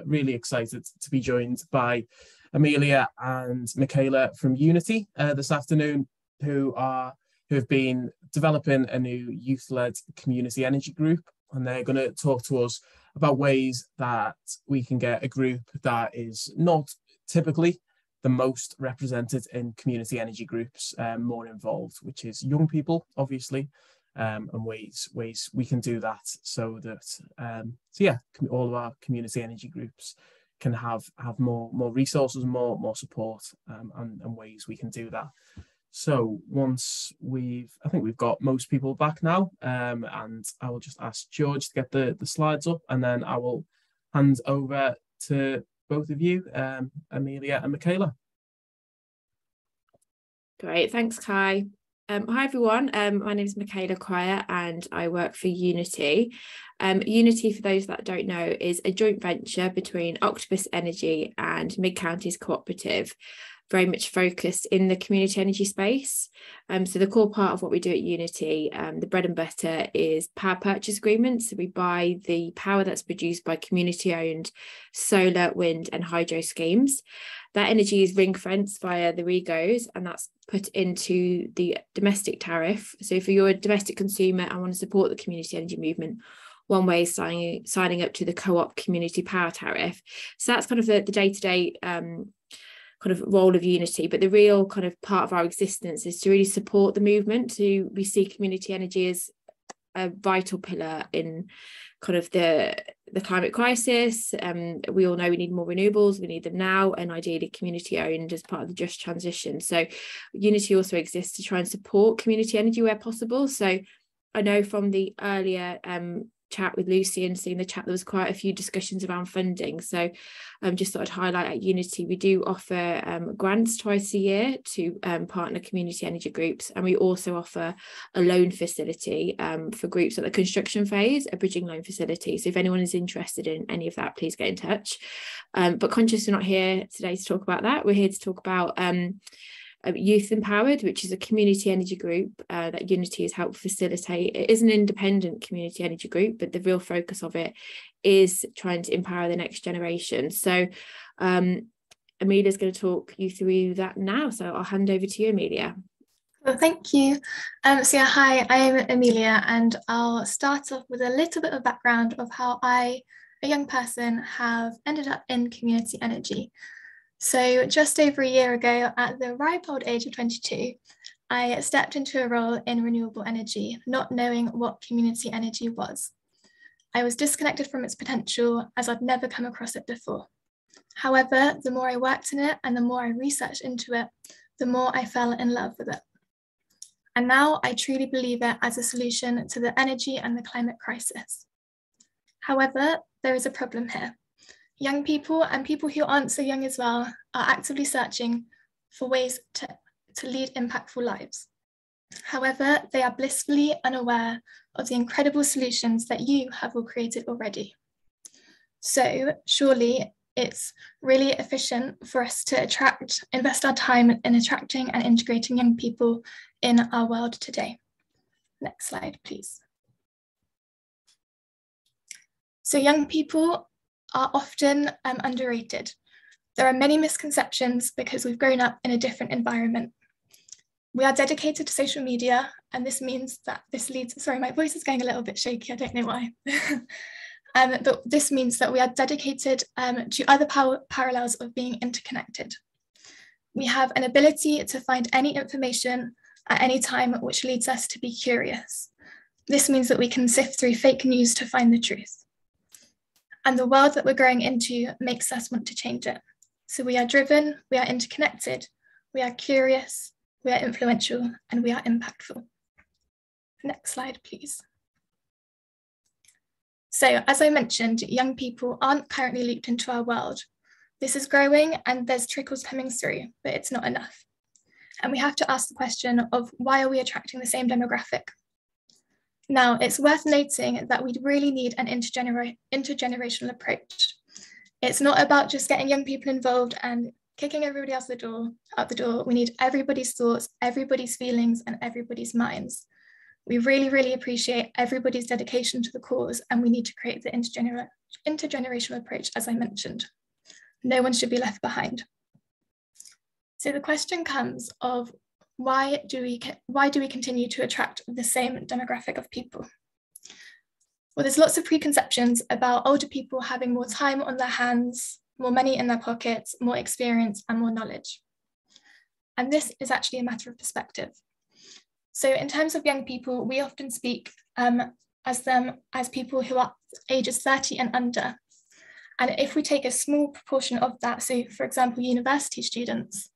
really excited to be joined by Amelia and Michaela from Unity this afternoon, who have been developing a new youth-led community energy group, and they're going to talk to us about ways that we can get a group that is not typically the most represented in community energy groups more involved, which is young people, obviously, and ways we can do that so that so yeah, all of our community energy groups can have more resources, more support, and ways we can do that. So once I think we've got most people back now, and I will just ask George to get the slides up, and then I will hand over to both of you, Amelia and Michaela. Great, thanks, Kai. Hi everyone, my name is Michaela Cryer and I work for Unity. Unity, for those that don't know, is a joint venture between Octopus Energy and Mid Counties Cooperative, very much focused in the community energy space. So the core part of what we do at Unity, the bread and butter, is power purchase agreements. So we buy the power that's produced by community-owned solar, wind and hydro schemes. That energy is ring-fenced via the REGOs, and that's put into the domestic tariff. So if you're a domestic consumer and want to support the community energy movement, one way is signing up to the co-op community power tariff. So that's kind of the day-to-day kind of role of Unity, but the real kind of part of our existence is to really support the movement. We see community energy as a vital pillar in kind of the climate crisis. We all know we need more renewables, we need them now, and ideally community owned as part of the just transition. So Unity also exists to try and support community energy where possible. So I know from the earlier chat with Lucy and seeing the chat, there was quite a few discussions around funding. So just thought I'd highlight at Unity, we do offer grants twice a year to partner community energy groups, and we also offer a loan facility for groups at the construction phase, a bridging loan facility. So if anyone is interested in any of that, please get in touch. But conscious we're not here today to talk about that. We're here to talk about Youth Empowered, which is a community energy group that Unity has helped facilitate. It is an independent community energy group, but the real focus of it is trying to empower the next generation. So Amelia's going to talk you through that now. So I'll hand over to you, Amelia. Well, thank you. So yeah, hi, I'm Amelia, and I'll start off with a little bit of background of how I, a young person, have ended up in community energy. So just over a year ago, at the ripe old age of 22, I stepped into a role in renewable energy, not knowing what community energy was. I was disconnected from its potential as I'd never come across it before. However, the more I worked in it and the more I researched into it, the more I fell in love with it. And now I truly believe it as a solution to the energy and the climate crisis. However, there is a problem here. young people and people who aren't so young as well are actively searching for ways to lead impactful lives. However, they are blissfully unaware of the incredible solutions that you have all created already. So surely it's really efficient for us to invest our time in attracting and integrating young people in our world today. Next slide, please. So young people are often underrated. There are many misconceptions because we've grown up in a different environment. We are dedicated to social media, and this means that sorry, my voice is going a little bit shaky, I don't know why. But this means that we are dedicated to other parallels of being interconnected. We have an ability to find any information at any time, which leads us to be curious. This means that we can sift through fake news to find the truth. And the world that we're growing into makes us want to change it. So we are driven, we are interconnected, we are curious, we are influential, and we are impactful. Next slide, please. So as I mentioned, young people aren't currently looped into our world. This is growing and there's trickles coming through, but it's not enough. And we have to ask the question of why are we attracting the same demographic? Now, it's worth noting that we really need an intergenerational approach. It's not about just getting young people involved and kicking everybody else out the door. We need everybody's thoughts, everybody's feelings, and everybody's minds. We really, really appreciate everybody's dedication to the cause, and we need to create the intergenerational approach, as I mentioned. No one should be left behind. So the question comes of why do we continue to attract the same demographic of people? Well, there's lots of preconceptions about older people having more time on their hands, more money in their pockets, more experience, and more knowledge. And this is actually a matter of perspective. So in terms of young people, we often speak as people who are ages 30 and under. And if we take a small proportion of that, so for example, university students,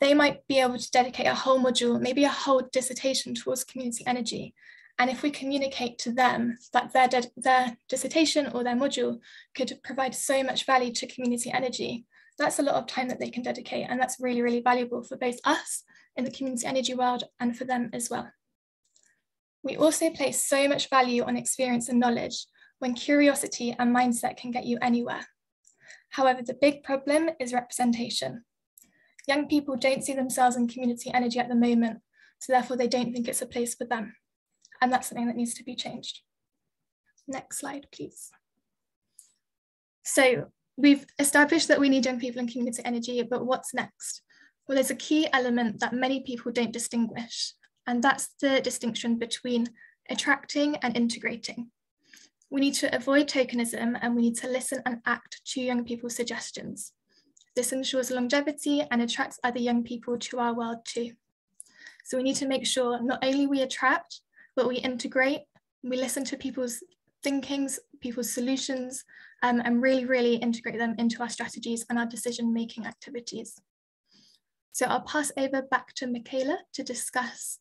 they might be able to dedicate a whole module, maybe a whole dissertation towards community energy. And if we communicate to them that their dissertation or their module could provide so much value to community energy, that's a lot of time that they can dedicate. And that's really, really valuable for both us in the community energy world and for them as well. We also place so much value on experience and knowledge when curiosity and mindset can get you anywhere. However, the big problem is representation. Young people don't see themselves in community energy at the moment, so therefore they don't think it's a place for them. And that's something that needs to be changed. Next slide, please. So we've established that we need young people in community energy, but what's next? Well, there's a key element that many people don't distinguish, and that's the distinction between attracting and integrating. We need to avoid tokenism, and we need to listen and act to young people's suggestions. This ensures longevity and attracts other young people to our world too. So we need to make sure not only we attract, but we integrate, we listen to people's thinkings, people's solutions, and really, really integrate them into our strategies and our decision-making activities. So I'll pass over back to Michaela to discuss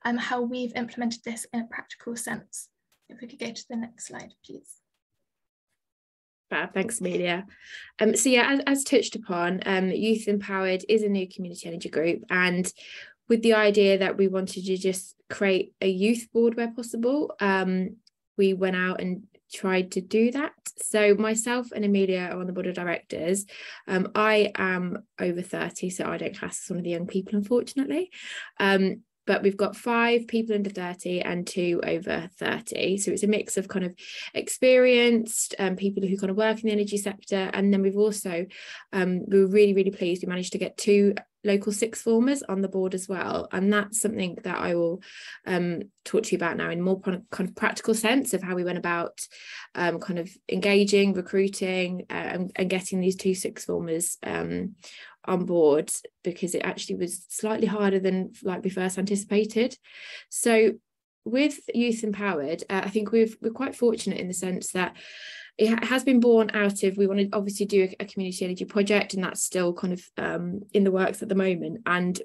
how we've implemented this in a practical sense. If we could go to the next slide, please. Thanks, Amelia. So yeah, as touched upon, Youth Empowered is a new community energy group, and with the idea that we wanted to just create a youth board where possible, we went out and tried to do that. So myself and Amelia are on the board of directors. I am over 30, so I don't class as one of the young people, unfortunately. But we've got 5 people under 30 and 2 over 30. So it's a mix of kind of experienced people who kind of work in the energy sector. And then we've also, we were really, really pleased. We managed to get 2 local sixth formers on the board as well. And that's something that I will talk to you about now in more kind of practical sense of how we went about kind of engaging, recruiting and getting these 2 sixth formers on board, because it actually was slightly harder than like we first anticipated. So with Youth Empowered, I think we're quite fortunate in the sense that it has been born out of, we want to obviously do a community energy project, and that's still kind of in the works at the moment. And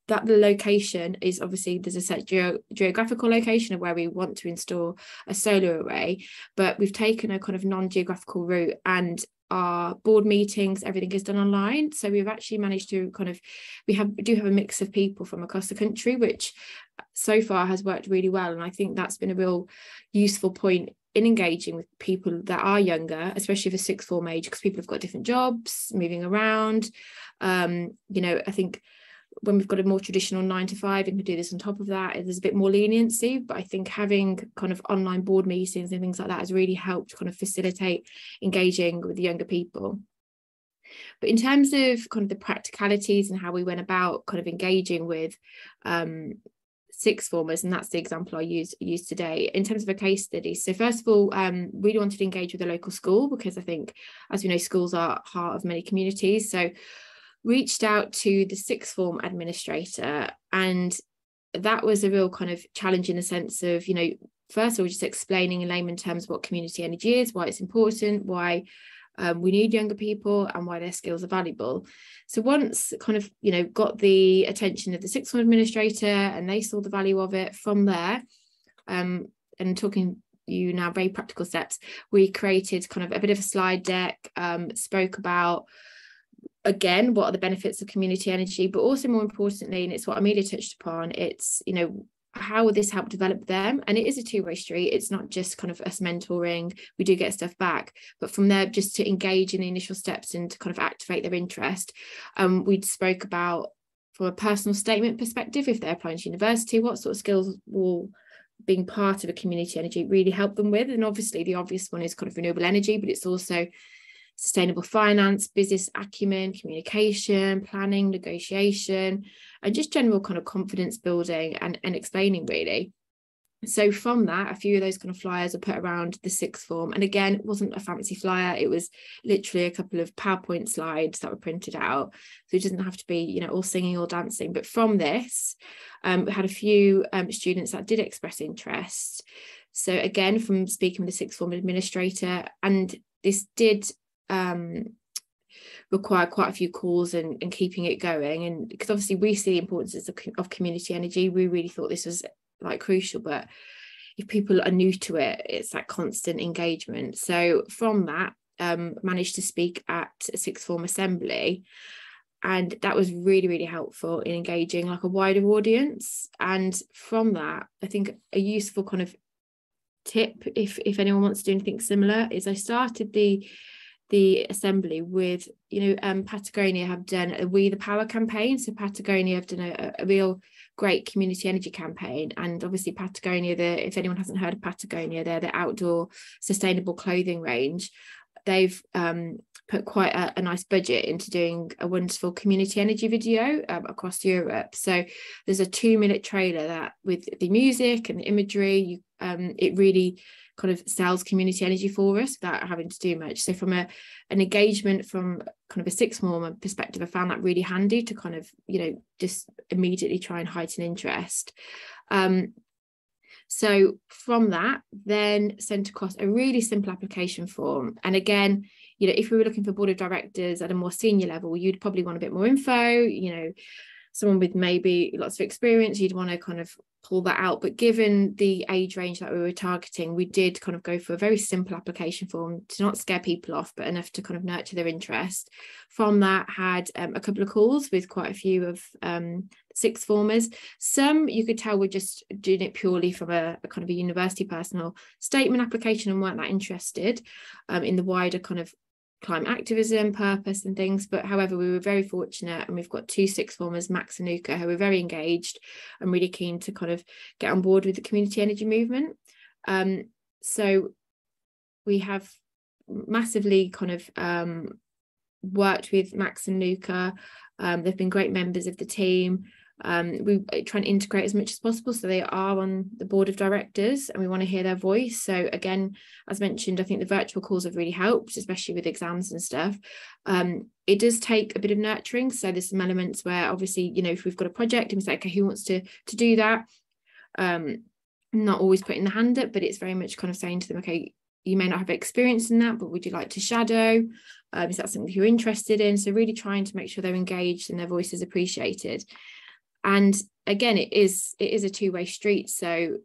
that the location is obviously, there's a set geographical location of where we want to install a solar array, but we've taken a kind of non-geographical route, and our board meetings, everything is done online. So we've actually managed to do have a mix of people from across the country, which so far has worked really well. And I think that's been a real useful point in engaging with people that are younger, especially for sixth form age, because people have got different jobs, moving around. I think when we've got a more traditional 9 to 5 and can do this on top of that, there's a bit more leniency. But I think having kind of online board meetings and things like that has really helped kind of facilitate engaging with the younger people. But in terms of kind of the practicalities and how we went about kind of engaging with sixth formers, and that's the example I use today in terms of a case study. So first of all, really wanted to engage with the local school, because I think, as we know, schools are heart of many communities. So reached out to the sixth form administrator, and that was a real kind of challenge in the sense of, first of all, just explaining in layman terms what community energy is, why it's important, why we need younger people, and why their skills are valuable. So once kind of, got the attention of the sixth form administrator and they saw the value of it, from there, and talking you now very practical steps, we created kind of a bit of a slide deck, spoke about, again, what are the benefits of community energy, but also more importantly, and it's what Amelia touched upon, it's, how will this help develop them? And it is a two-way street. It's not just kind of us mentoring, we do get stuff back, but from there, just to engage in the initial steps and to kind of activate their interest. We spoke about, from a personal statement perspective, if they're applying to university, what sort of skills will being part of a community energy really help them with. And obviously the obvious one is kind of renewable energy, but it's also sustainable finance, business acumen, communication, planning, negotiation, and just general kind of confidence building and explaining, really. So from that, a few of those kind of flyers are put around the sixth form. And again, it wasn't a fancy flyer. It was literally a couple of PowerPoint slides that were printed out. So it doesn't have to be, all singing or dancing. But from this, we had a few students that did express interest. So again, from speaking with the sixth form administrator, and this did require quite a few calls and keeping it going, and because obviously we see the importance of community energy, we really thought this was like crucial. But if people are new to it, it's that constant engagement. So from that, managed to speak at a sixth form assembly, and that was really, really helpful in engaging like a wider audience. And from that, I think a useful kind of tip, if anyone wants to do anything similar, is I started the assembly with, Patagonia have done a We the Power campaign. So Patagonia have done a real great community energy campaign. And obviously Patagonia, if anyone hasn't heard of Patagonia, they're the outdoor sustainable clothing range. They've put quite a nice budget into doing a wonderful community energy video across Europe. So there's a 2-minute trailer that, with the music and the imagery, it really kind of sells community energy for us without having to do much. So from an engagement from kind of a sixth form perspective, I found that really handy to kind of, just immediately try and heighten interest. So from that, then sent across a really simple application form. And again, if we were looking for board of directors at a more senior level, you'd probably want a bit more info, someone with maybe lots of experience, you'd want to kind of pull that out. But given the age range that we were targeting, we did kind of go for a very simple application form to not scare people off, but enough to kind of nurture their interest. From that, had a couple of calls with quite a few of sixth formers. Some you could tell were just doing it purely from a kind of a university personal statement application and weren't that interested in the wider kind of climate activism purpose and things. But however, we were very fortunate, and we've got 2 sixth formers, Max and Nuka, who are very engaged and really keen to kind of get on board with the community energy movement. So we have massively kind of worked with Max and Nuka. They've been great members of the team. We try and integrate as much as possible, so they are on the board of directors and we want to hear their voice. So again, as mentioned, I think the virtual calls have really helped, especially with exams and stuff. It does take a bit of nurturing, so there's some elements where obviously, if we've got a project and we say, okay, who wants to do that, not always putting the hand up, but it's very much kind of saying to them, okay, you may not have experience in that, but would you like to shadow? Is that something you're interested in? So really trying to make sure they're engaged and their voice is appreciated. And again, it is a two-way street. So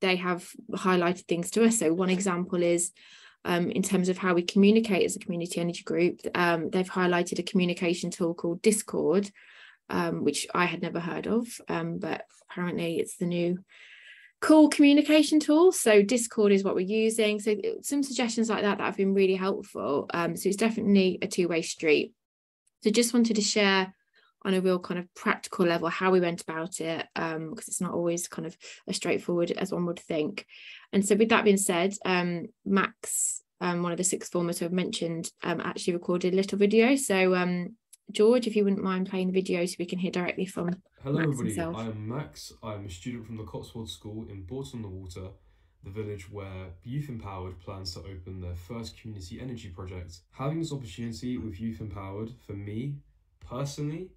they have highlighted things to us. So one example is in terms of how we communicate as a community energy group. They've highlighted a communication tool called Discord, which I had never heard of, but apparently it's the new cool communication tool. So Discord is what we're using. So some suggestions like that have been really helpful. So it's definitely a two-way street. So just wanted to share on a real kind of practical level how we went about it, because it's not always kind of as straightforward as one would think. And so with that being said, Max, one of the sixth formers who I've mentioned, actually recorded a little video. So George, if you wouldn't mind playing the video so we can hear directly from Hello Max everybody, himself. I am Max. I'm a student from the Cotswold School in Bourton-on-the-Water, the village where Youth Empowered plans to open their first community energy project. Having this opportunity with Youth Empowered, for me, personally,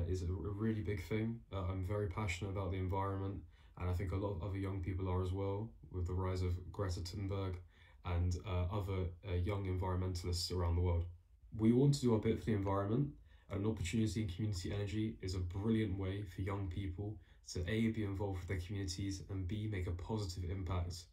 is a really big thing. I'm very passionate about the environment, and I think a lot of other young people are as well, with the rise of Greta Thunberg and other young environmentalists around the world. We want to do our bit for the environment, and an opportunity in community energy is a brilliant way for young people to A, be involved with their communities, and B, make a positive impact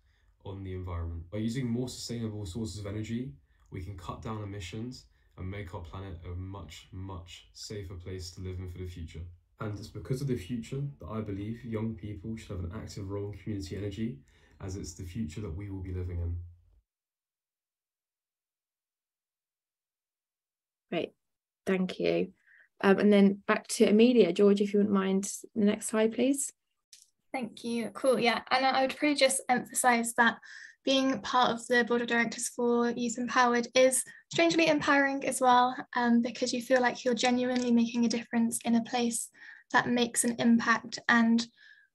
on the environment. By using more sustainable sources of energy, we can cut down emissions and make our planet a much, much safer place to live in for the future. And it's because of the future that I believe young people should have an active role in community energy, as it's the future that we will be living in. Great, thank you. And then back to Amelia. George, if you wouldn't mind, the next slide, please. Thank you. Cool. Yeah. And I would probably just emphasize that being part of the board of directors for Youth Empowered is strangely empowering as well, because you feel like you're genuinely making a difference in a place that makes an impact. And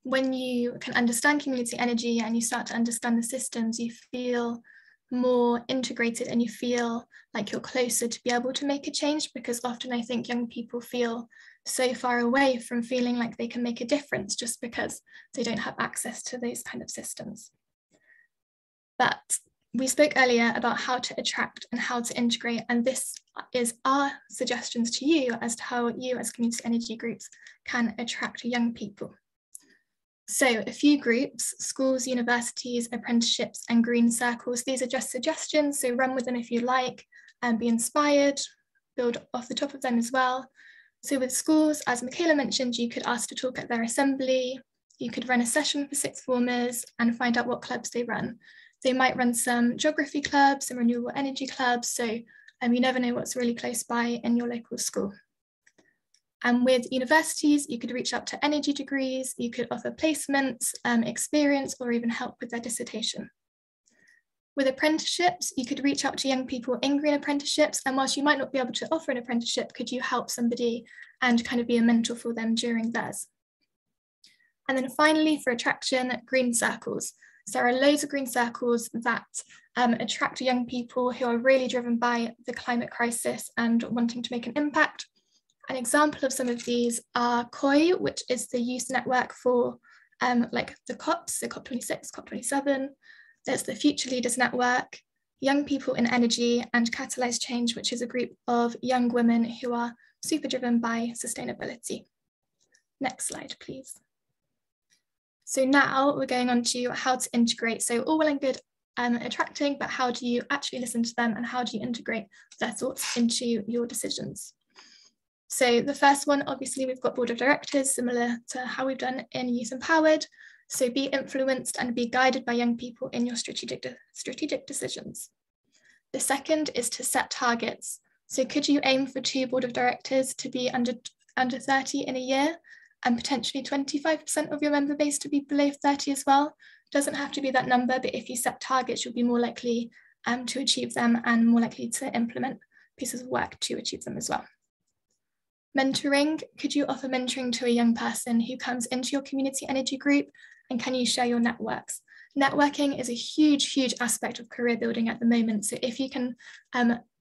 when you can understand community energy and you start to understand the systems, you feel more integrated and you feel like you're closer to be able to make a change, because often I think young people feel so far away from feeling like they can make a difference just because they don't have access to those kind of systems. But we spoke earlier about how to attract and how to integrate, and this is our suggestions to you as to how you as community energy groups can attract young people. So a few groups: schools, universities, apprenticeships, and green circles. These are just suggestions, so run with them if you like and be inspired, build off the top of them as well. So with schools, as Michaela mentioned, you could ask to talk at their assembly, you could run a session for sixth formers and find out what clubs they run. They might run some geography clubs, some renewable energy clubs, so you never know what's really close by in your local school. And with universities, you could reach out to energy degrees, you could offer placements, experience, or even help with their dissertation. With apprenticeships, you could reach out to young people in green apprenticeships, and whilst you might not be able to offer an apprenticeship, could you help somebody and kind of be a mentor for them during theirs? And then finally, for attraction, green circles. So there are loads of green circles that attract young people who are really driven by the climate crisis and wanting to make an impact. An example of some of these are COI, which is the youth network for like the COPs, so COP26, COP27. There's the Future Leaders Network, Young People in Energy, and Catalyze Change, which is a group of young women who are super driven by sustainability. Next slide, please. So now we're going on to how to integrate. So all well and good attracting, but how do you actually listen to them and how do you integrate their thoughts into your decisions? So the first one, obviously, we've got board of directors, similar to how we've done in Youth Empowered. So be influenced and be guided by young people in your strategic decisions. The second is to set targets. So could you aim for 2 board of directors to be under 30 in a year, and potentially 25% of your member base to be below 30 as well? Doesn't have to be that number, but if you set targets, you'll be more likely to achieve them and more likely to implement pieces of work to achieve them as well. Mentoring, could you offer mentoring to a young person who comes into your community energy group, and can you share your networks? Networking is a huge, huge aspect of career building at the moment. So if you can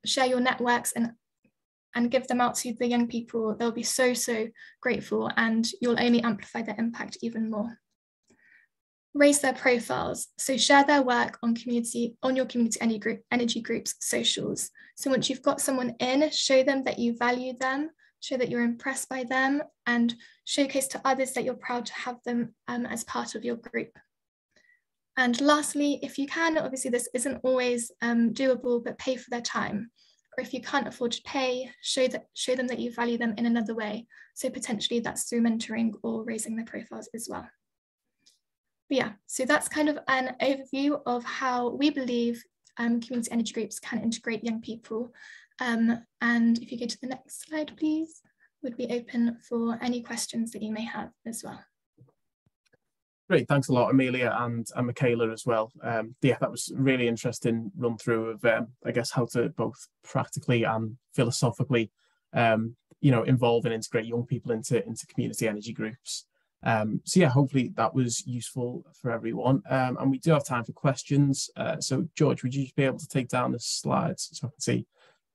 share your networks and give them out to the young people, they'll be so, so grateful, and you'll only amplify their impact even more. Raise their profiles. So share their work on your community energy group's socials. So once you've got someone in, show them that you value them, show that you're impressed by them, and showcase to others that you're proud to have them as part of your group. And lastly, if you can, obviously this isn't always doable, but pay for their time. Or if you can't afford to pay, show them that you value them in another way. So potentially that's through mentoring or raising their profiles as well. But yeah, so that's kind of an overview of how we believe community energy groups can integrate young people. And if you go to the next slide, please, would be open for any questions that you may have as well. Great, thanks a lot, Amelia and Michaela as well. Yeah, that was really interesting run through of, I guess, how to both practically and philosophically, involve and integrate young people into community energy groups. So yeah, hopefully that was useful for everyone. And we do have time for questions. So George, would you just be able to take down the slides so I can see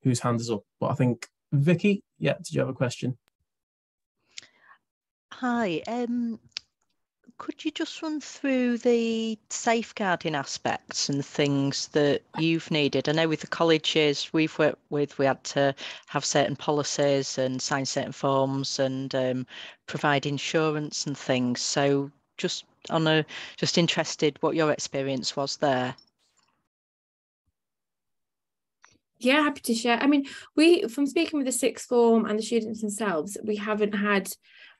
whose hand is up? But I think Vicky, yeah, did you have a question? Hi. Could you just run through the safeguarding aspects and things that you've needed? I know with the colleges we've worked with, we had to have certain policies and sign certain forms and provide insurance and things. So just interested what your experience was there. Yeah, happy to share. I mean, from speaking with the sixth form and the students themselves, we haven't had,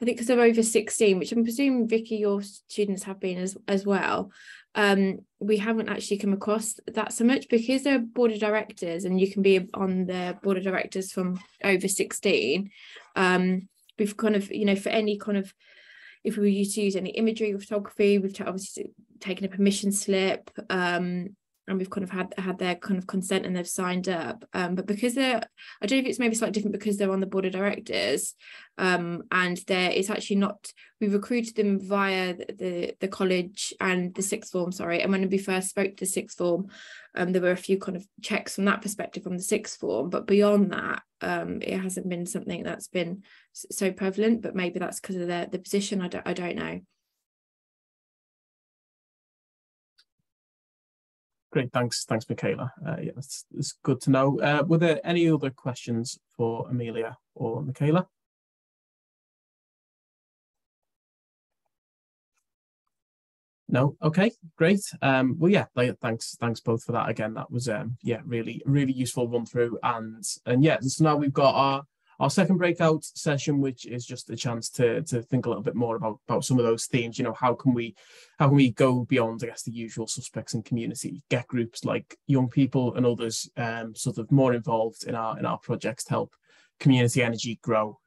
I think because they're over 16, which I'm presuming, Vicky, your students have been as well. We haven't actually come across that so much because they're board of directors and you can be on the board of directors from over 16. We've kind of, for any kind of, if we were to use any imagery or photography, we've obviously taken a permission slip, and we've kind of had their kind of consent and they've signed up. But because I don't know if it's maybe slightly different because they're on the board of directors, and it's actually not, we recruited them via the college and the sixth form, sorry. And when we first spoke to the sixth form, there were a few kind of checks from that perspective from the sixth form, but beyond that, it hasn't been something that's been so prevalent, but maybe that's because of the position, I don't know. Great, thanks, Michaela. Yeah, that's good to know. Were there any other questions for Amelia or Michaela? No, okay, great. Well, yeah, thanks both for that again. That was yeah, really useful run through, and yeah, so now we've got our second breakout session, which is just a chance to think a little bit more about some of those themes. How can we go beyond, I guess, the usual suspects in community, get groups like young people and others sort of more involved in our projects to help community energy grow.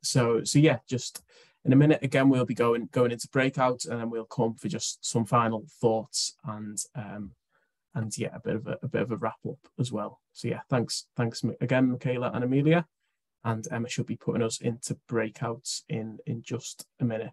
So yeah, just in a minute again we'll be going into breakout, and then we'll come for just some final thoughts and yeah, a bit of a wrap up as well. So yeah, thanks again, Michaela and Amelia. And Emma should be putting us into breakouts in just a minute.